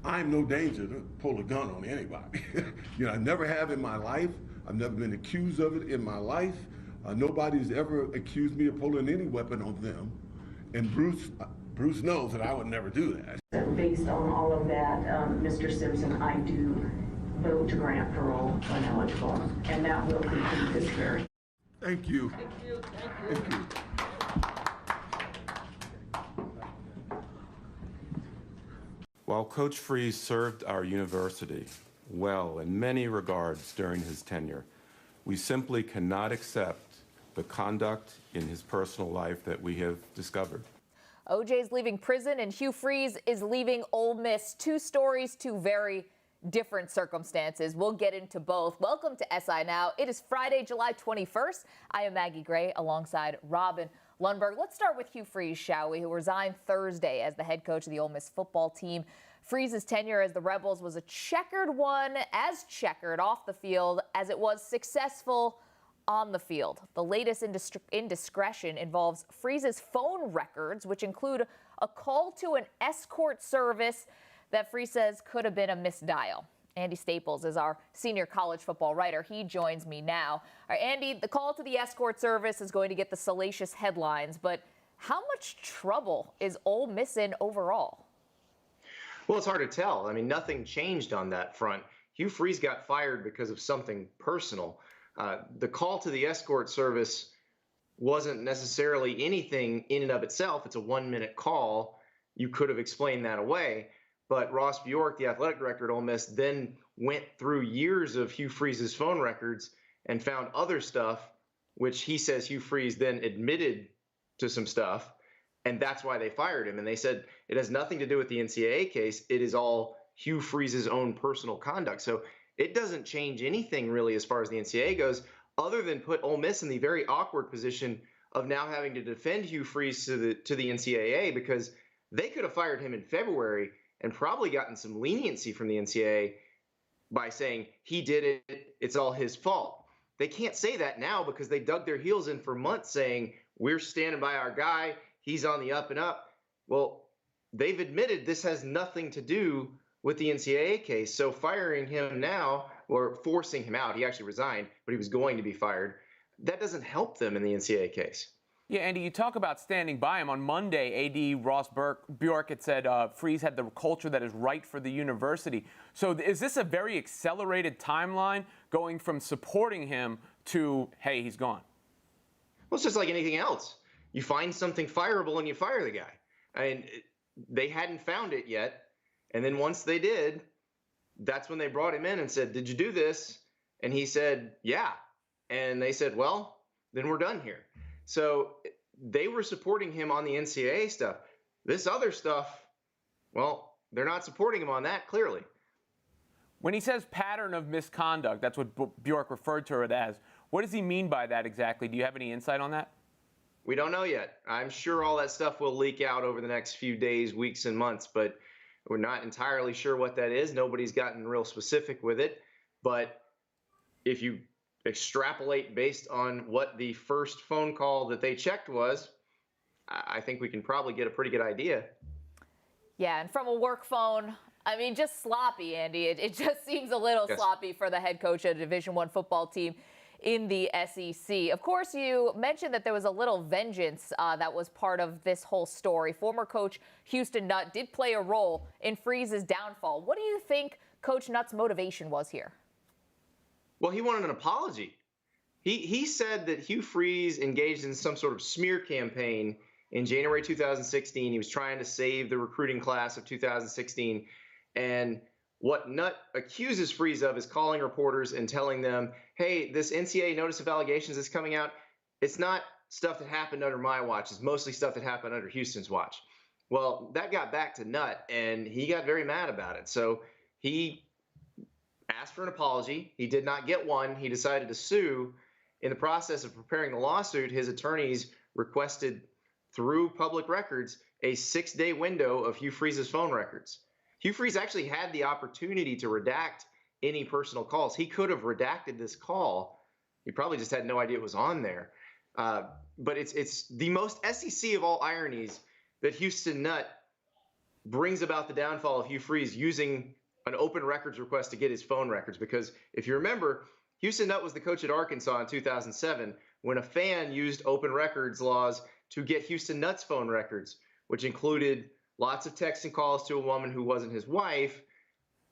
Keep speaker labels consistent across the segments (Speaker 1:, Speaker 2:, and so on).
Speaker 1: I'm no danger to pull a gun on anybody. I never have in my life. I've never been accused of it in my life. Nobody's ever accused me of pulling any weapon on them. And Bruce knows that I would never do that.
Speaker 2: Based on all of that, Mr. Simpson, I do vote to grant parole when eligible, and that will conclude this hearing.
Speaker 1: Thank you.
Speaker 3: Thank you. Thank you.
Speaker 1: Thank you.
Speaker 4: While Coach Freeze served our university well in many regards during his tenure, we simply cannot accept the conduct in his personal life that we have discovered.
Speaker 5: OJ's leaving prison and Hugh Freeze is leaving Ole Miss. Two stories, two very different circumstances. We'll get into both. Welcome to SI Now. It is Friday, July 21st. I am Maggie Gray alongside Robin Lundberg. Let's start with Hugh Freeze, shall we, who resigned Thursday as the head coach of the Ole Miss football team. Freeze's tenure as the Rebels was a checkered one, as checkered off the field as it was successful on the field. The latest indiscretion involves Freeze's phone records, which include a call to an escort service that Freeze says could have been a misdial. Andy Staples is our senior college football writer. He joins me now. All right, Andy, the call to the escort service is going to get the salacious headlines, but how much trouble is Ole Miss in overall?
Speaker 6: Well, it's hard to tell. I mean, nothing changed on that front. Hugh Freeze got fired because of something personal. The call to the escort service wasn't necessarily anything in and of itself. It's a 1-minute call. You could have explained that away. But Ross Bjork, the athletic director at Ole Miss, then went through years of Hugh Freeze's phone records and found other stuff, which he says Hugh Freeze then admitted to some stuff. And that's why they fired him. And they said it has nothing to do with the NCAA case. It is all Hugh Freeze's own personal conduct. So it doesn't change anything really as far as the NCAA goes, other than put Ole Miss in the very awkward position of now having to defend Hugh Freeze to the NCAA, because they could have fired him in February and probably gotten some leniency from the NCAA by saying he did it, it's all his fault. They can't say that now because they dug their heels in for months saying, we're standing by our guy, he's on the up and up. Well, they've admitted this has nothing to do with the NCAA case. So firing him now, or forcing him out, he actually resigned, but he was going to be fired, that doesn't help them in the NCAA case.
Speaker 7: Yeah, Andy, you talk about standing by him. On Monday, AD Ross Bjork had said Freeze had the culture that is right for the university. So is this a very accelerated timeline going from supporting him to, hey, he's gone?
Speaker 6: Well, it's just like anything else. You find something fireable and you fire the guy. I mean, they hadn't found it yet. And then once they did, that's when they brought him in and said, did you do this? And he said, yeah. And they said, well, then we're done here. So they were supporting him on the NCAA stuff. This other stuff, well, they're not supporting him on that, clearly.
Speaker 7: When he says pattern of misconduct, that's what Bjork referred to it as. What does he mean by that exactly? Do you have any insight on that?
Speaker 6: We don't know yet. I'm sure all that stuff will leak out over the next few days, weeks, and months, but we're not entirely sure what that is. Nobody's gotten real specific with it. But if you extrapolate based on what the first phone call that they checked was, I think we can probably get a pretty good idea.
Speaker 5: Yeah, and from a work phone, I mean, just sloppy, Andy. It just seems a little sloppy for the head coach of a Division I football team in the SEC. Of course, you mentioned that there was a little vengeance that was part of this whole story. Former coach Houston Nutt did play a role in Freeze's downfall. What do you think Coach Nutt's motivation was here?
Speaker 6: Well, he wanted an apology. He said that Hugh Freeze engaged in some sort of smear campaign in January 2016. He was trying to save the recruiting class of 2016. And what Nutt accuses Freeze of is calling reporters and telling them, hey, this NCAA notice of allegations that's coming out, it's not stuff that happened under my watch. It's mostly stuff that happened under Houston's watch. Well, that got back to Nutt, and he got very mad about it. So he asked for an apology. He did not get one. He decided to sue. In the process of preparing the lawsuit, his attorneys requested through public records a 6-day window of Hugh Freeze's phone records. Hugh Freeze actually had the opportunity to redact any personal calls. He could have redacted this call. He probably just had no idea it was on there. But it's the most SEC of all ironies that Houston Nutt brings about the downfall of Hugh Freeze using an open records request to get his phone records. Because if you remember, Houston Nutt was the coach at Arkansas in 2007 when a fan used open records laws to get Houston Nutt's phone records, which included lots of texts and calls to a woman who wasn't his wife.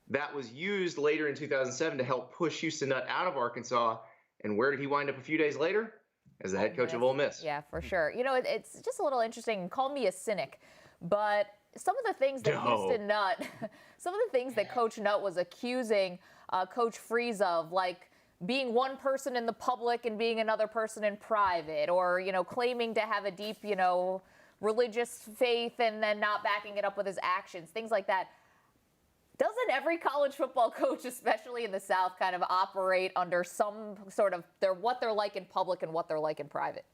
Speaker 6: That was used later in 2007 to help push Houston Nutt out of Arkansas. And where did he wind up a few days later? As the head coach of Ole Miss.
Speaker 5: Yeah, for sure. You know, it's just a little interesting. Call me a cynic, but some of the things that Houston Nutt, some of the things that Coach Nutt was accusing Coach Freeze of, like being one person in the public and being another person in private, or, you know, claiming to have a deep, you know, religious faith and then not backing it up with his actions, things like that. Doesn't every college football coach, especially in the South, kind of operate under some sort of what they're like in public and what they're like in private?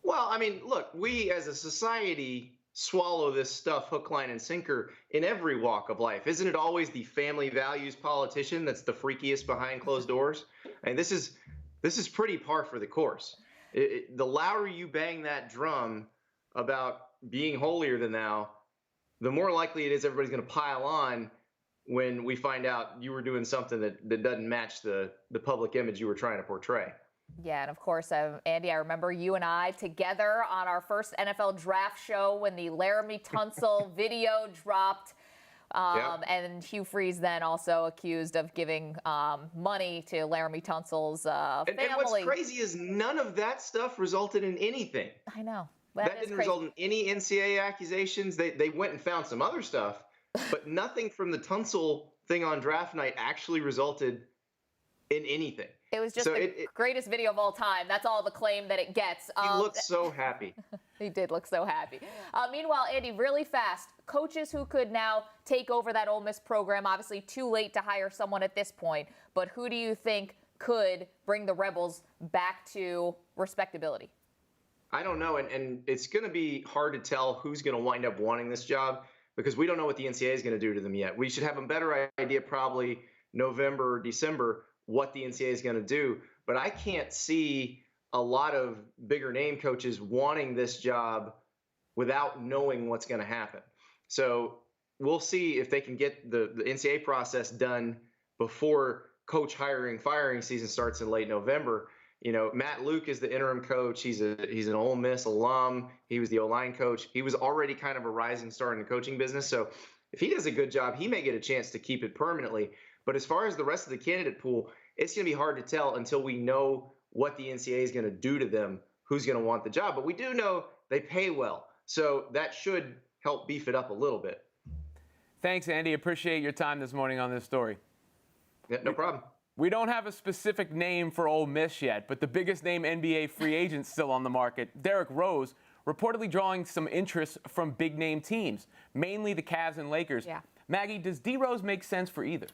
Speaker 6: Well, I mean, look, we as a society swallow this stuff hook, line, and sinker in every walk of life. Isn't it always the family values politician that's the freakiest behind closed doors? And this is pretty par for the course. The louder you bang that drum about being holier than thou, the more likely it is everybody's going to pile on when we find out you were doing something that doesn't match the public image you were trying to portray.
Speaker 5: Yeah, and of course, Andy, I remember you and I together on our first NFL draft show when the Laramie Tunsil video dropped. And Hugh Freeze then also accused of giving money to Laramie Tunsil's family.
Speaker 6: And what's crazy is none of that stuff resulted in anything.
Speaker 5: I know.
Speaker 6: That didn't result in any NCAA accusations. They went and found some other stuff, but nothing from the Tunsil thing on draft night actually resulted in anything.
Speaker 5: It was just the greatest video of all time. That's all the claim that it gets.
Speaker 6: He looked so happy.
Speaker 5: He did look so happy. Meanwhile, Andy, really fast, coaches who could now take over that Ole Miss program, obviously too late to hire someone at this point, but who do you think could bring the Rebels back to respectability?
Speaker 6: I don't know, and it's going to be hard to tell who's going to wind up wanting this job because we don't know what the NCAA is going to do to them yet. We should have a better idea probably November or December what the NCAA is going to do, but I can't see a lot of bigger name coaches wanting this job without knowing what's going to happen. So we'll see if they can get the NCAA process done before coach firing season starts in late November. You know, Matt Luke is the interim coach. He's an Ole Miss alum. He was the O-line coach. He was already kind of a rising star in the coaching business. So if he does a good job, he may get a chance to keep it permanently. But as far as the rest of the candidate pool, it's going to be hard to tell until we know what the NCAA is going to do to them, who's going to want the job. But we do know they pay well. So that should help beef it up a little bit.
Speaker 7: Thanks, Andy. Appreciate your time this morning on this story.
Speaker 6: Yeah, no problem.
Speaker 7: We don't have a specific name for Ole Miss yet, but the biggest name NBA free agent still on the market, Derrick Rose, reportedly drawing some interest from big-name teams, mainly the Cavs and Lakers.
Speaker 5: Yeah.
Speaker 7: Maggie, does D-Rose make sense for either?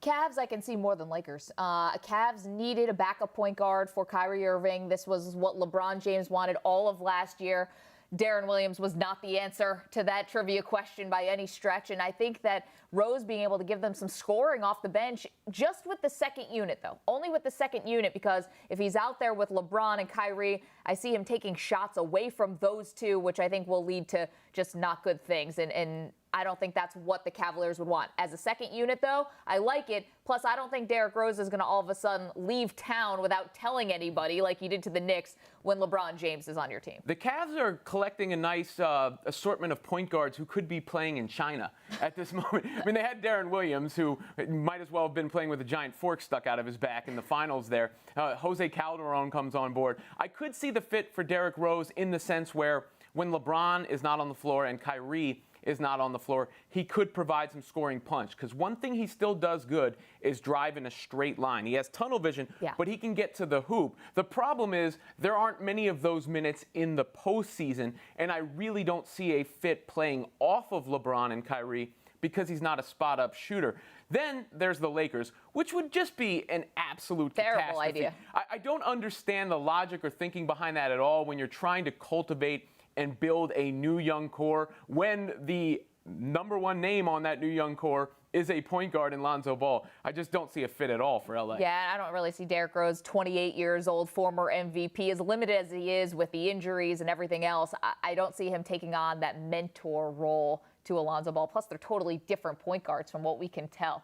Speaker 5: Cavs, I can see more than Lakers. Cavs needed a backup point guard for Kyrie Irving. This was what LeBron James wanted all of last year. Darren Williams was not the answer to that trivia question by any stretch. And I think that Rose being able to give them some scoring off the bench just with the second unit, though, only with the second unit, because if he's out there with LeBron and Kyrie, I see him taking shots away from those two, which I think will lead to just not good things. And I don't think that's what the Cavaliers would want. As a second unit, though, I like it. Plus, I don't think Derrick Rose is going to all of a sudden leave town without telling anybody like he did to the Knicks when LeBron James is on your team.
Speaker 7: The Cavs are collecting a nice assortment of point guards who could be playing in China at this moment. I mean, they had Darren Williams, who might as well have been playing with a giant fork stuck out of his back in the finals there. Jose Calderon comes on board. I could see the fit for Derrick Rose in the sense where when LeBron is not on the floor and Kyrie is not on the floor, he could provide some scoring punch. Because one thing he still does good is drive in a straight line. He has tunnel vision, but he can get to the hoop. The problem is there aren't many of those minutes in the postseason, and I really don't see a fit playing off of LeBron and Kyrie because he's not a spot-up shooter. Then there's the Lakers, which would just be an absolute
Speaker 5: terrible
Speaker 7: catastrophe.
Speaker 5: idea.
Speaker 7: I don't understand the logic or thinking behind that at all when you're trying to cultivate and build a new young core when the number one name on that new young core is a point guard in Lonzo Ball. I just don't see a fit at all for LA.
Speaker 5: Yeah, I don't really see Derrick Rose, 28 years old, former MVP, as limited as he is with the injuries and everything else. I don't see him taking on that mentor role to Alonzo Ball. Plus, they're totally different point guards from what we can tell.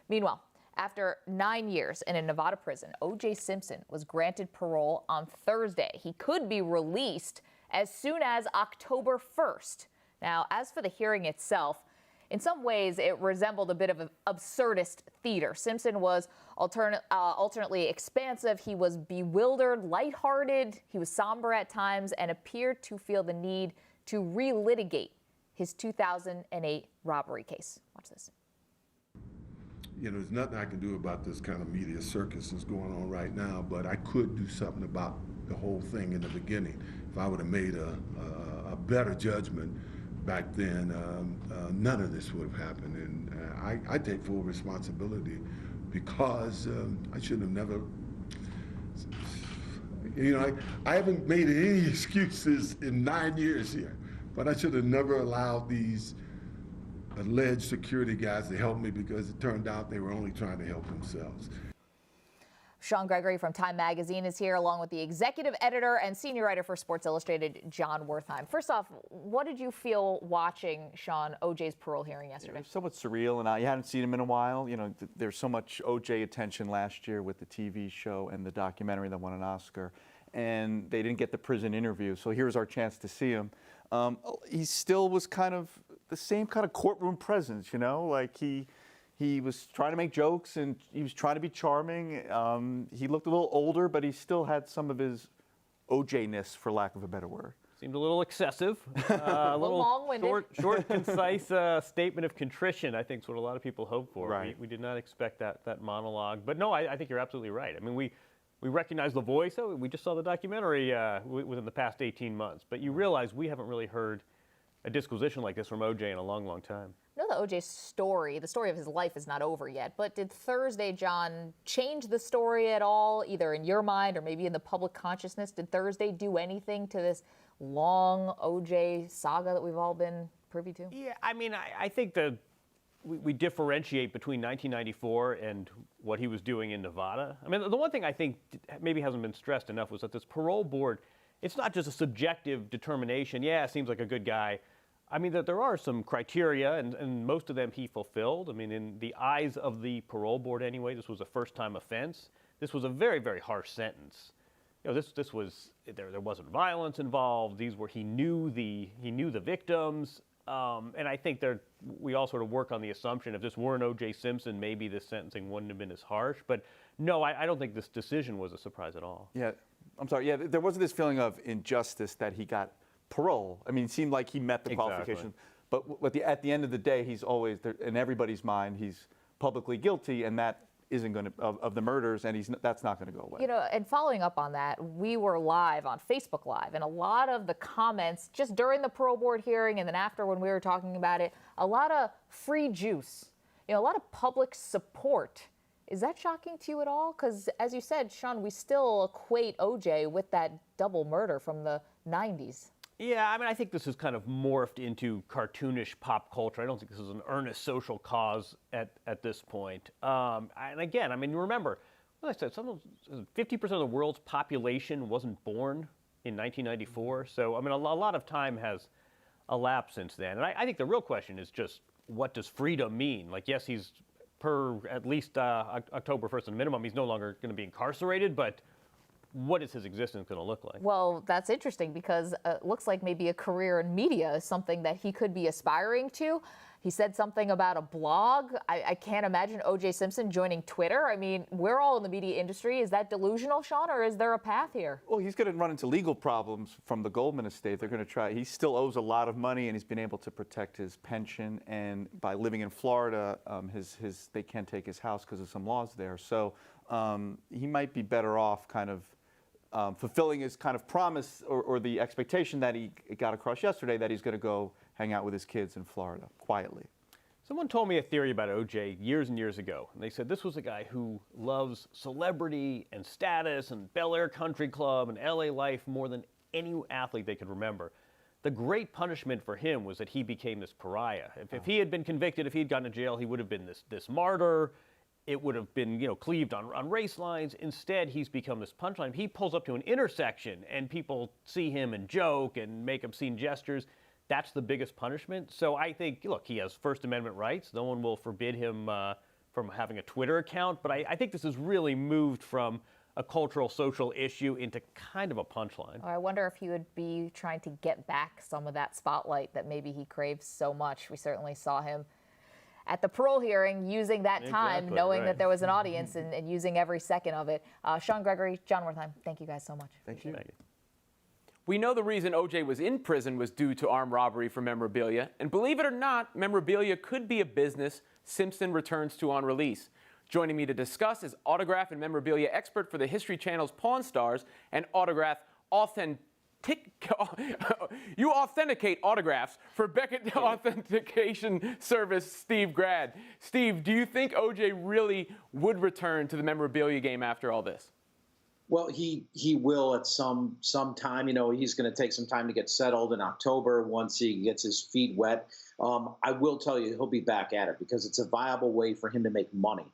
Speaker 5: Meanwhile, after 9 years in a Nevada prison, O.J. Simpson was granted parole on Thursday. He could be released as soon as October 1st. Now, as for the hearing itself, in some ways, it resembled a bit of an absurdist theater. Simpson was alternately expansive. He was bewildered, lighthearted. He was somber at times and appeared to feel the need to relitigate his 2008 robbery case. Watch this.
Speaker 1: You know, there's nothing I can do about this kind of media circus that's going on right now, but I could do something about the whole thing in the beginning. If I would have made a better judgment back then, none of this would have happened. And I take full responsibility because I should have never, you know, I haven't made any excuses in 9 years here, but I should have never allowed these alleged security guys to help me because it turned out they were only trying to help themselves.
Speaker 5: Sean Gregory from Time Magazine is here, along with the executive editor and senior writer for Sports Illustrated, John Wertheim. First off, what did you feel watching, Sean, OJ's parole hearing yesterday?
Speaker 3: It was somewhat surreal, and I hadn't seen him in a while. You know, there's so much OJ attention last year with the TV show and the documentary that won an Oscar, and they didn't get the prison interview. So here's our chance to see him. He still was kind of the same kind of courtroom presence, you know, like he was trying to make jokes and he was trying to be charming. He looked a little older, but he still had some of his OJ-ness, for lack of a better word.
Speaker 8: Seemed a little excessive. A little
Speaker 5: long-winded.
Speaker 8: short, concise statement of contrition, I think is what a lot of people hope for.
Speaker 3: Right.
Speaker 8: We did not expect that monologue. But no, I think you're absolutely right. I mean, we recognize the voice. Oh, we just saw the documentary within the past 18 months. But you realize we haven't really heard a disquisition like this from OJ in a long, long time.
Speaker 5: I know that OJ's story, the story of his life, is not over yet, but did Thursday, John, change the story at all, either in your mind or maybe in the public consciousness? Did Thursday do anything to this long OJ saga that we've all been privy to?
Speaker 8: Yeah, I mean, I think we differentiate between 1994 and what he was doing in Nevada. I mean, the one thing I think maybe hasn't been stressed enough was that this parole board, it's not just a subjective determination. Yeah, seems like a good guy. I mean, that there are some criteria, and most of them he fulfilled. I mean, in the eyes of the parole board anyway, this was a first-time offense. This was a very, very harsh sentence. You know, this was, there wasn't violence involved. He knew the victims. And I think we all sort of work on the assumption if this weren't O.J. Simpson, maybe this sentencing wouldn't have been as harsh. But no, I don't think this decision was a surprise at all.
Speaker 3: Yeah, I'm sorry. Yeah, there wasn't this feeling of injustice that he got parole. I mean, it seemed like he met the qualifications. But at the end of the day, he's always, in everybody's mind, he's publicly guilty, and that isn't going to, of the murders, and that's not going to go away.
Speaker 5: You know, and following up on that, we were live on Facebook Live, and a lot of the comments just during the parole board hearing and then after when we were talking about it, a lot of free juice, you know, a lot of public support. Is that shocking to you at all? Because as you said, Sean, we still equate OJ with that double murder from the 90s.
Speaker 8: Yeah, I mean, I think this has kind of morphed into cartoonish pop culture. I don't think this is an earnest social cause at this point. And again, I mean, remember, as I said, 50% of the world's population wasn't born in 1994. So, I mean, a lot of time has elapsed since then. And I think the real question is just, what does freedom mean? Like, yes, he's per at least October 1st at minimum, he's no longer going to be incarcerated, but what is his existence going to look like?
Speaker 5: Well, that's interesting because it looks like maybe a career in media is something that he could be aspiring to. He said something about a blog. I can't imagine O.J. Simpson joining Twitter. I mean, we're all in the media industry. Is that delusional, Sean, or is there a path here?
Speaker 3: Well, he's going to run into legal problems from the Goldman estate. They're going to try. He still owes a lot of money, and he's been able to protect his pension. And by living in Florida, they can't take his house because of some laws there. So he might be better off kind of fulfilling his kind of promise or the expectation that he got across yesterday that he's going to go hang out with his kids in Florida quietly.
Speaker 8: Someone told me a theory about OJ years and years ago. And they said this was a guy who loves celebrity and status and Bel Air Country Club and LA life more than any athlete they could remember. The great punishment for him was that he became this pariah. If he had been convicted, if he had gone to jail, he would have been this martyr. It would have been, you know, cleaved on race lines. Instead, he's become this punchline. He pulls up to an intersection and people see him and joke and make obscene gestures. that's the biggest punishment. So I think, look, he has First Amendment rights. No one will forbid him from having a Twitter account. But I think this has really moved from a cultural, social issue into kind of a punchline.
Speaker 5: I wonder if he would be trying to get back some of that spotlight that maybe he craves so much. We certainly saw him at the parole hearing using that time, knowing that there was an audience and using every second of it. Sean Gregory, John Wertheim, thank you guys so much.
Speaker 3: Thank you.
Speaker 7: We know the reason OJ was in prison was due to armed robbery for memorabilia. And believe it or not, memorabilia could be a business Simpson returns to on release. Joining me to discuss is autograph and memorabilia expert for the History Channel's Pawn Stars and autograph you authenticate autographs for Beckett Authentication Service, Steve Grad. Steve, do you think OJ really would return to the memorabilia game after all this?
Speaker 9: Well, he will at some time. You know, he's going to take some time to get settled in October once he gets his feet wet. I will tell you, he'll be back at it because it's a viable way for him to make money.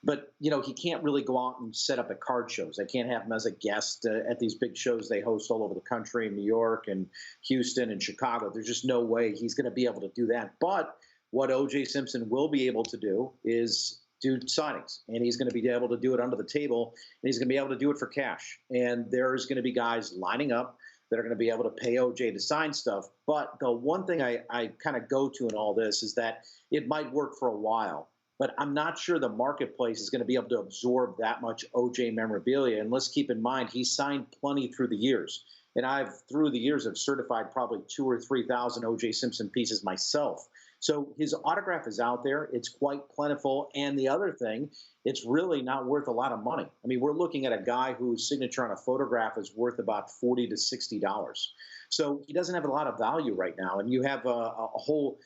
Speaker 9: But, you know, he can't really go out and set up at card shows. I can't have him as a guest at these big shows they host all over the country, in New York and Houston and Chicago. There's just no way he's going to be able to do that. But what O.J. Simpson will be able to do is do signings, and he's going to be able to do it under the table, and he's going to be able to do it for cash. And there's going to be guys lining up that are going to be able to pay OJ to sign stuff. But the one thing I kind of go to in all this is that it might work for a while, but I'm not sure the marketplace is going to be able to absorb that much OJ memorabilia. And let's keep in mind, he signed plenty through the years. And through the years, have certified probably 2,000 or 3,000 O.J. Simpson pieces myself. So his autograph is out there. It's quite plentiful. And the other thing, it's really not worth a lot of money. I mean, we're looking at a guy whose signature on a photograph is worth about $40 to $60. So he doesn't have a lot of value right now. And you have a whole,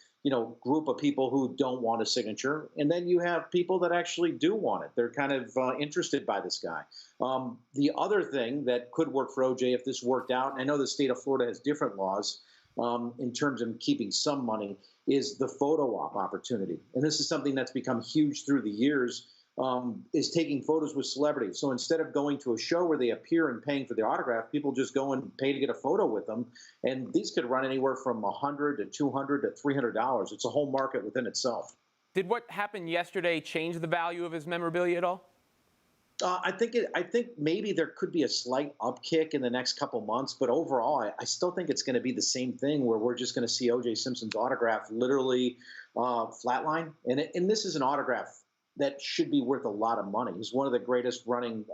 Speaker 9: group of people who don't want a signature. And then you have people that actually do want it. They're kind of interested by this guy. The other thing that could work for OJ if this worked out, and I know the state of Florida has different laws in terms of keeping some money, is the photo op opportunity. And this is something that's become huge through the years, is taking photos with celebrities. So instead of going to a show where they appear and paying for the autograph, people just go and pay to get a photo with them. And these could run anywhere from $100 to $200 to $300. It's a whole market within itself. Did what happened yesterday change the value of his memorabilia at all? I think maybe there could be a slight upkick in the next couple months, but overall, I still think it's going to be the same thing where we're just going to see O.J. Simpson's autograph literally flatline. And this is an autograph that should be worth a lot of money. He's one of the greatest running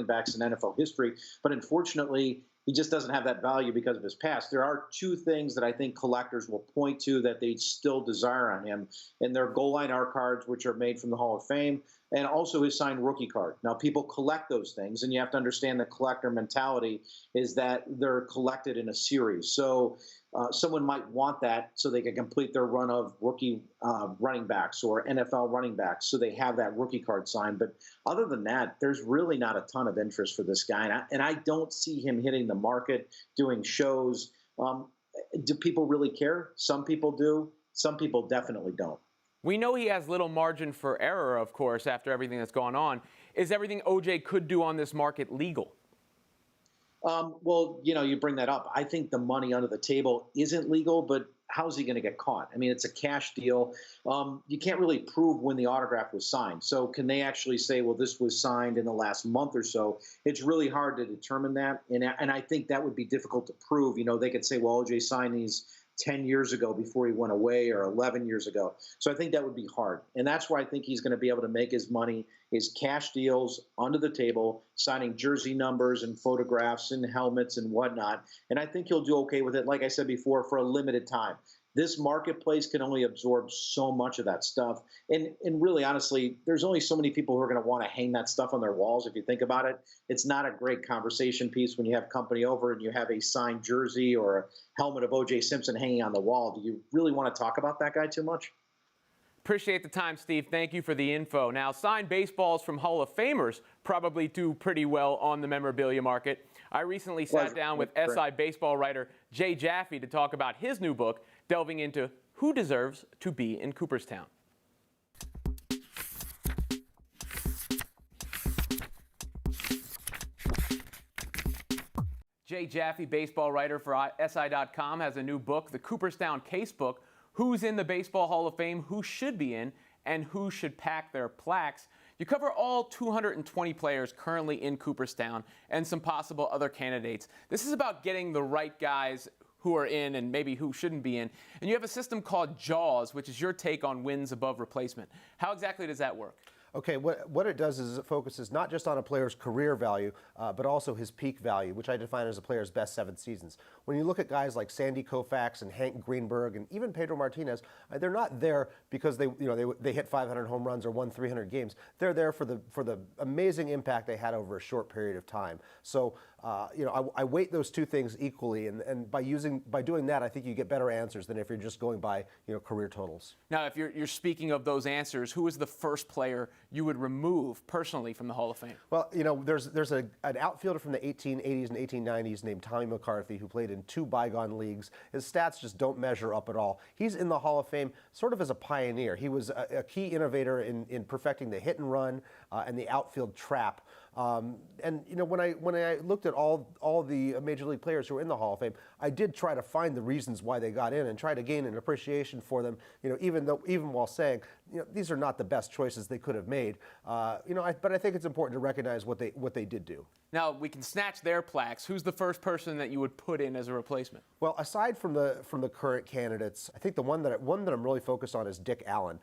Speaker 9: backs in NFL history, but unfortunately, he just doesn't have that value because of his past. There are two things that I think collectors will point to that they still desire on him, and they're goal line art cards, which are made from the Hall of Fame, and also his signed rookie card. Now, people collect those things, and you have to understand the collector mentality is that they're collected in a series. So someone might want that so they can complete their run of rookie running backs or NFL running backs, so they have that rookie card signed. But other than that, there's really not a ton of interest for this guy, and I don't see him hitting the market, doing shows. Do people really care? Some people do. Some people definitely don't. We know he has little margin for error, of course, after everything that's gone on. Is everything OJ could do on this market legal? Well, you bring that up. I think the money under the table isn't legal, but how's he going to get caught? I mean, it's a cash deal. You can't really prove when the autograph was signed. So can they actually say, well, this was signed in the last month or so? It's really hard to determine that. And I think that would be difficult to prove. They could say, well, OJ signed these 10 years ago before he went away or 11 years ago. So I think that would be hard. And that's why I think he's going to be able to make his money, his cash deals under the table, signing jersey numbers and photographs and helmets and whatnot. And I think he'll do okay with it, like I said before, for a limited time. This marketplace can only absorb so much of that stuff. And really, honestly, there's only so many people who are going to want to hang that stuff on their walls. If you think about it, it's not a great conversation piece when you have company over and you have a signed jersey or a helmet of O.J. Simpson hanging on the wall. Do you really want to talk about that guy too much? Appreciate the time, Steve. Thank you for the info. Now, signed baseballs from Hall of Famers probably do pretty well on the memorabilia market. I recently sat down with SI baseball writer Jay Jaffe to talk about his new book, delving into who deserves to be in Cooperstown.
Speaker 7: Jay Jaffe, baseball writer for SI.com, has a new book, the Cooperstown Casebook, Who's in the Baseball Hall of Fame, Who Should Be In, and Who Should Pack Their Plaques. You cover all 220 players currently in Cooperstown and some possible other candidates. This is about getting the right guys who are in and maybe who shouldn't be in. And you have a system called JAWS, which is your take on wins above replacement. How exactly does that work?
Speaker 10: Okay, what it does is it focuses not just on a player's career value, but also his peak value, which I define as a player's best 7 seasons. When you look at guys like Sandy Koufax and Hank Greenberg and even Pedro Martinez, they're not there because they hit 500 home runs or won 300 games. They're there for the amazing impact they had over a short period of time. So I weight those two things equally, and by doing that, I think you get better answers than if you're just going by career totals.
Speaker 7: Now, if you're speaking of those answers, who is the first player you would remove personally from the Hall of Fame?
Speaker 10: Well, there's an outfielder from the 1880s and 1890s named Tommy McCarthy who played in 2 bygone leagues. His stats just don't measure up at all. He's in the Hall of Fame sort of as a pioneer. He was a key innovator in perfecting the hit and run and the outfield trap. When I looked at all the major league players who were in the Hall of Fame, I did try to find the reasons why they got in and try to gain an appreciation for them. Even while saying these are not the best choices they could have made. But I think it's important to recognize what they did do.
Speaker 7: Now we can snatch their plaques. Who's the first person that you would put in as a replacement?
Speaker 10: Well, aside from the current candidates, I think the one that I'm really focused on is Dick Allen.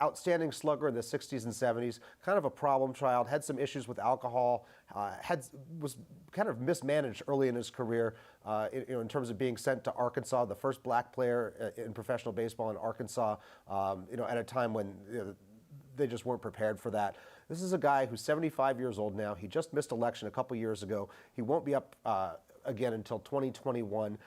Speaker 10: Outstanding slugger in the 60s and 70s, kind of a problem child, had some issues with alcohol, was kind of mismanaged early in his career in terms of being sent to Arkansas, the first black player in professional baseball in Arkansas, at a time when they just weren't prepared for that. This is a guy who's 75 years old now. He just missed election a couple years ago. He won't be up again until 2021.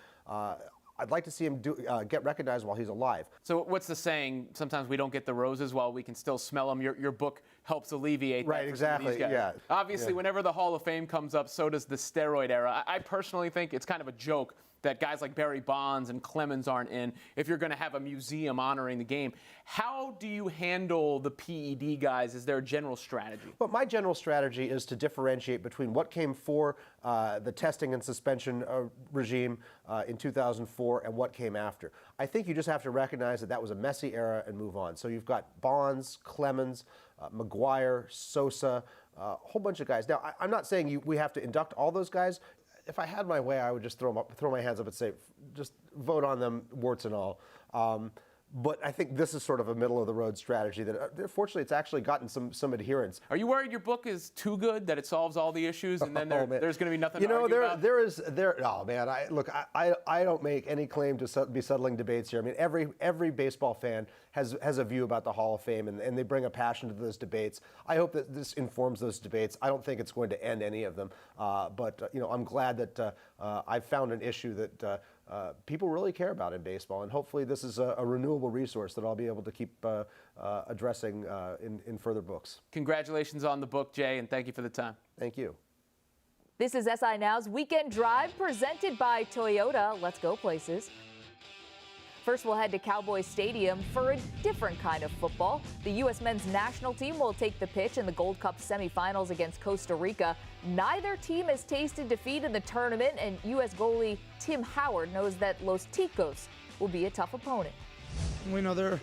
Speaker 10: I'd like to see him get recognized while he's alive.
Speaker 7: So what's the saying? Sometimes we don't get the roses while we can still smell them. Your book helps alleviate that.
Speaker 10: Right, exactly, yeah.
Speaker 7: Obviously, whenever the Hall of Fame comes up, so does the steroid era. I personally think it's kind of a joke that guys like Barry Bonds and Clemens aren't in if you're going to have a museum honoring the game. How do you handle the PED guys? Is there a general strategy?
Speaker 10: Well, my general strategy is to differentiate between what came for the testing and suspension regime in 2004 and what came after. I think you just have to recognize that was a messy era and move on. So you've got Bonds, Clemens, McGuire, Sosa, a whole bunch of guys. Now, I'm not saying we have to induct all those guys. If I had my way, I would just throw my hands up and say, just vote on them, warts and all. But I think this is sort of a middle-of-the-road strategy that, fortunately, it's actually gotten some adherence.
Speaker 7: Are you worried your book is too good, that it solves all the issues, and then there's going to be nothing to argue about?
Speaker 10: Oh, man, I don't make any claim to be settling debates here. I mean, every baseball fan has a view about the Hall of Fame, and they bring a passion to those debates. I hope that this informs those debates. I don't think it's going to end any of them. But I'm glad that I've found an issue that people really care about in baseball, and hopefully this is a renewable resource that I'll be able to keep addressing in further books.
Speaker 7: Congratulations on the book, Jay, and thank you for the time.
Speaker 10: Thank you.
Speaker 5: This is SI Now's Weekend Drive presented by Toyota. Let's go places. First, we'll head to Cowboys Stadium for a different kind of football. The U.S. men's national team will take the pitch in the Gold Cup semifinals against Costa Rica. Neither team has tasted defeat in the tournament, and U.S. goalie Tim Howard knows that Los Ticos will be a tough opponent.
Speaker 11: We know they're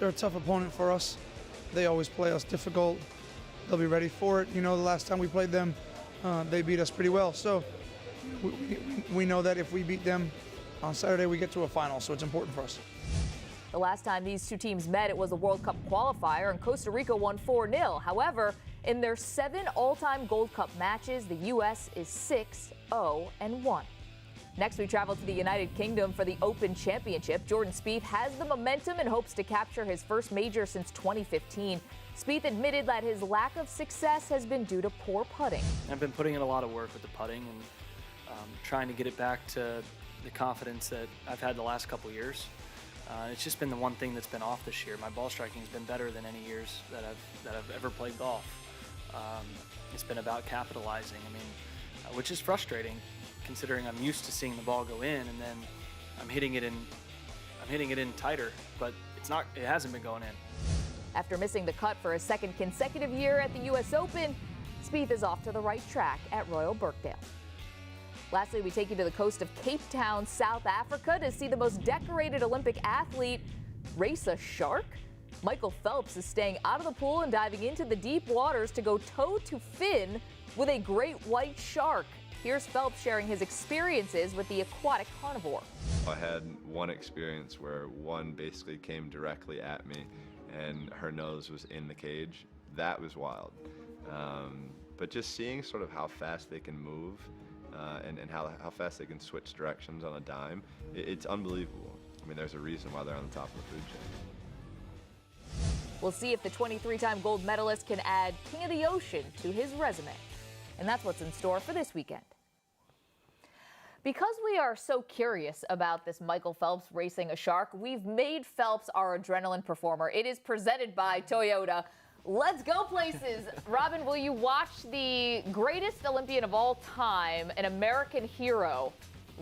Speaker 11: a tough opponent for us. They always play us difficult. They'll be ready for it. The last time we played them, they beat us pretty well. So we know that if we beat them on Saturday, we get to a final, so it's important for us.
Speaker 5: The last time these two teams met, it was a World Cup qualifier, and Costa Rica won 4-0. However, in their 7 all-time Gold Cup matches, the U.S. is 6-0-1. Next, we travel to the United Kingdom for the Open Championship. Jordan Spieth has the momentum and hopes to capture his first major since 2015. Spieth admitted that his lack of success has been due to poor putting.
Speaker 12: I've been putting in a lot of work with the putting and trying to get it back to the confidence that I've had the last couple years. It's just been the one thing that's been off this year. My ball striking has been better than any years that I've ever played golf. It's been about capitalizing. Which is frustrating, considering I'm used to seeing the ball go in, and then I'm hitting it in tighter, but it hasn't been going in.
Speaker 5: After missing the cut for a second consecutive year at the U.S. Open, Spieth is off to the right track at Royal Birkdale. Lastly, we take you to the coast of Cape Town, South Africa, to see the most decorated Olympic athlete race a shark. Michael Phelps is staying out of the pool and diving into the deep waters to go toe to fin with a great white shark. Here's Phelps sharing his experiences with the aquatic carnivore.
Speaker 13: I had one experience where one basically came directly at me and her nose was in the cage. That was wild. But just seeing sort of how fast they can move and how fast they can switch directions on a dime, it's unbelievable. I mean, there's a reason why they're on the top of the food chain.
Speaker 5: We'll see if the 23-time gold medalist can add King of the Ocean to his resume. And that's what's in store for this weekend. Because we are so curious about this Michael Phelps racing a shark, we've made Phelps our adrenaline performer. It is presented by Toyota. Let's go places. Robin, will you watch the greatest Olympian of all time, an American hero,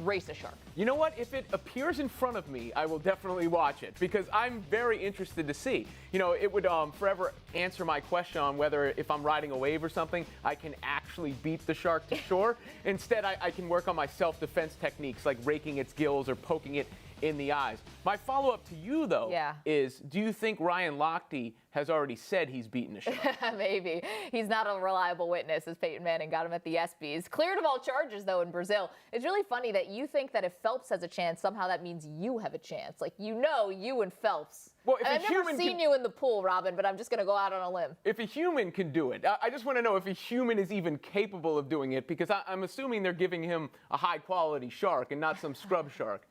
Speaker 5: race a shark?
Speaker 7: You know what? If it appears in front of me, I will definitely watch it because I'm very interested to see. You know, it would forever answer my question on whether if I'm riding a wave or something, I can actually beat the shark to shore. Instead, I can work on my self-defense techniques like raking its gills or poking it in the eyes. My follow-up to you, though, is do you think Ryan Lochte has already said he's beaten a shark?
Speaker 5: Maybe. He's not a reliable witness, as Peyton Manning got him at the ESPYs. Cleared of all charges, though, in Brazil. It's really funny that you think that if Phelps has a chance, somehow that means you have a chance. Like, you know, you and Phelps.
Speaker 7: Well, if
Speaker 5: I've never seen you in the pool, Robin, but I'm just going to go out on a limb.
Speaker 7: If a human can do it, I just want to know if a human is even capable of doing it, because I'm assuming they're giving him a high-quality shark and not some scrub shark.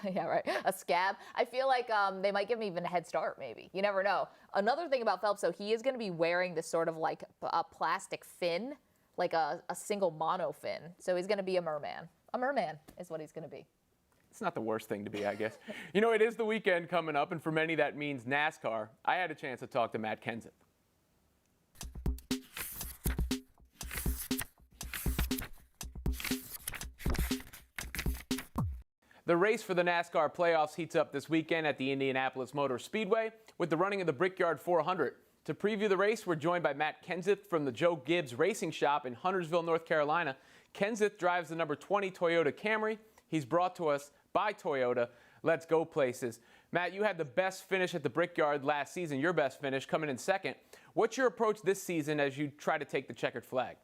Speaker 5: Yeah, right. A scab. I feel like they might give him even a head start, maybe. You never know. Another thing about Phelps, so he is going to be wearing this sort of like a plastic fin, like a single mono fin. So he's going to be a merman. A merman is what he's going to be.
Speaker 7: It's not the worst thing to be, I guess. You know, it is the weekend coming up, and for many that means NASCAR. I had a chance to talk to Matt Kenseth. The race for the NASCAR playoffs heats up this weekend at the Indianapolis Motor Speedway with the running of the Brickyard 400. To preview the race, we're joined by Matt Kenseth from the Joe Gibbs Racing Shop in Huntersville, North Carolina. Kenseth drives the number 20 Toyota Camry. He's brought to us by Toyota. Let's go places. Matt, you had the best finish at the Brickyard last season, your best finish, coming in second. What's your approach this season as you try to take the checkered flag?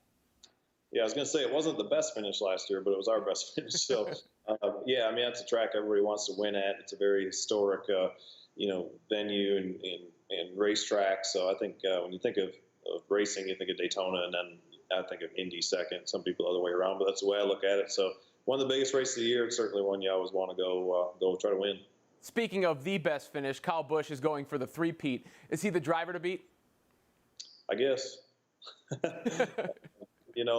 Speaker 14: Yeah, I was going to say it wasn't the best finish last year, but it was our best finish. So, yeah, I mean, that's a track everybody wants to win at. It's a very historic, venue and racetrack. So I think when you think of racing, you think of Daytona, and then I think of Indy second. Some people the other way around, but that's the way I look at it. So one of the biggest races of the year. It's certainly one you always want to go try to win.
Speaker 7: Speaking of the best finish, Kyle Busch is going for the three-peat. Is he the driver to beat?
Speaker 14: I guess.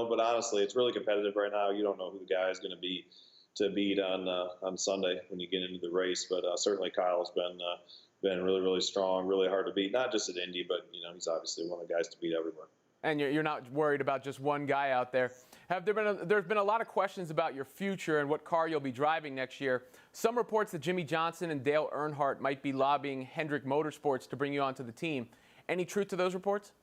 Speaker 14: But honestly, it's really competitive right now. You don't know who the guy is going to be to beat on Sunday when you get into the race. But certainly Kyle's been really, really strong, really hard to beat. Not just at Indy, but he's obviously one of the guys to beat everywhere.
Speaker 7: And you're not worried about just one guy out there. There's been a lot of questions about your future and what car you'll be driving next year. Some reports that Jimmy Johnson and Dale Earnhardt might be lobbying Hendrick Motorsports to bring you onto the team. Any truth to those reports?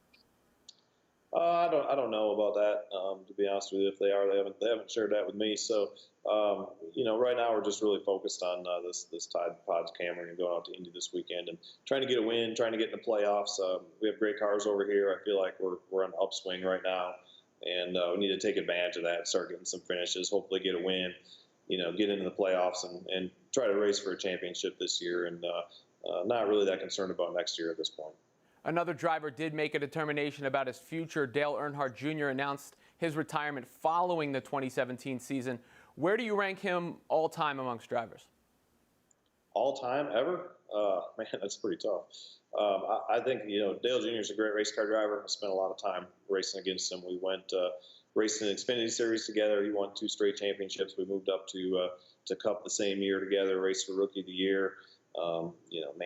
Speaker 14: I don't know about that. To be honest with you, if they are, they haven't shared that with me. So, right now we're just really focused on this Tide Pods Camry and going out to Indy this weekend and trying to get a win, trying to get in the playoffs. We have great cars over here. I feel like we're on the upswing right now, and we need to take advantage of that, start getting some finishes, hopefully get a win, get into the playoffs and try to race for a championship this year. And not really that concerned about next year at this point.
Speaker 7: Another driver did make a determination about his future. Dale Earnhardt Jr. announced his retirement following the 2017 season. Where do you rank him all-time amongst drivers?
Speaker 14: All-time, ever? Man, that's pretty tough. I think, Dale Jr. is a great race car driver. I spent a lot of time racing against him. We went racing in the Xfinity Series together. He won 2 straight championships. We moved up to Cup the same year together, raced for Rookie of the Year.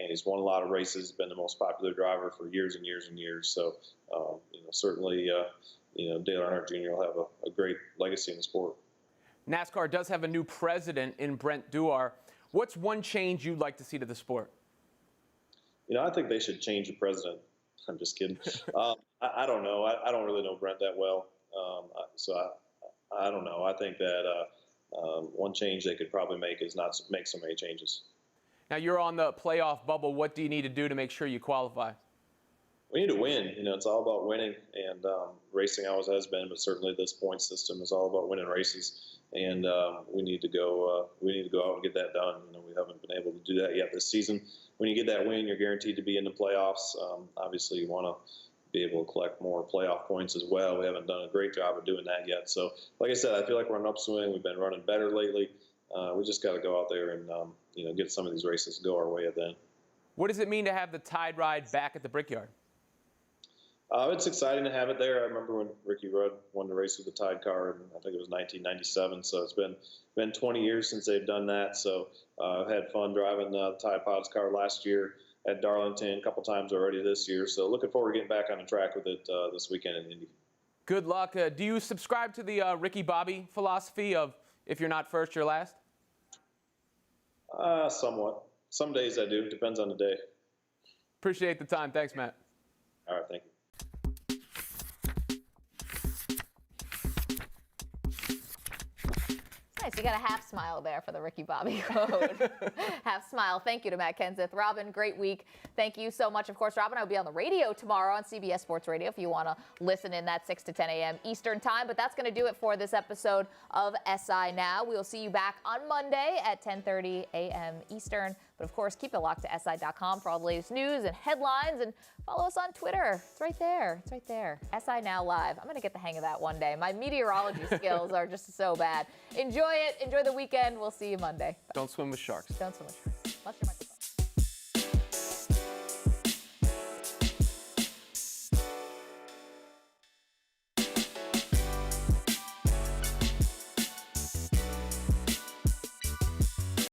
Speaker 14: He's won a lot of races, been the most popular driver for years and years and years. So, certainly, Dale Earnhardt Jr. will have a great legacy in the sport.
Speaker 7: NASCAR does have a new president in Brent Duar. What's one change you'd like to see to the sport?
Speaker 14: I think they should change the president. I'm just kidding. I don't know. I don't really know Brent that well. So I don't know. I think that one change they could probably make is not make so many changes.
Speaker 7: Now you're on the playoff bubble. What do you need to do to make sure you qualify?
Speaker 14: We need to win. It's all about winning, and racing always has been, but certainly this point system is all about winning races. And we need to go. We need to go out and get that done. We haven't been able to do that yet this season. When you get that win, you're guaranteed to be in the playoffs. Obviously, you want to be able to collect more playoff points as well. We haven't done a great job of doing that yet. So, like I said, I feel like we're on an upswing. We've been running better lately. We just got to go out there and get some of these races to go our way at the end.
Speaker 7: What does it mean to have the Tide Ride back at the Brickyard?
Speaker 14: It's exciting to have it there. I remember when Ricky Rudd won the race with the Tide car, and I think it was 1997. So it's been 20 years since they've done that. So I've had fun driving the Tide Pods car last year at Darlington, a couple times already this year. So looking forward to getting back on the track with it this weekend in Indy.
Speaker 7: Good luck. Do you subscribe to the Ricky Bobby philosophy of if you're not first, you're last?
Speaker 14: Somewhat. Some days I do. Depends on the day.
Speaker 7: Appreciate the time. Thanks, Matt.
Speaker 14: All right. Thank you.
Speaker 5: Nice. You got a half smile there for the Ricky Bobby quote. Half smile. Thank you to Matt Kenseth. Robin, great week. Thank you so much. Of course, Robin, I will be on the radio tomorrow on CBS Sports Radio if you want to listen in that 6 to 10 a.m. Eastern time. But that's going to do it for this episode of SI Now. We will see you back on Monday at 10:30 a.m. Eastern. But of course, keep it locked to SI.com for all the latest news and headlines. And follow us on Twitter. It's right there. It's right there. SI Now Live. I'm going to get the hang of that one day. My meteorology skills are just so bad. Enjoy it. Enjoy the weekend. We'll see you Monday.
Speaker 7: Don't swim with sharks.
Speaker 5: Don't swim with sharks. Unless you're my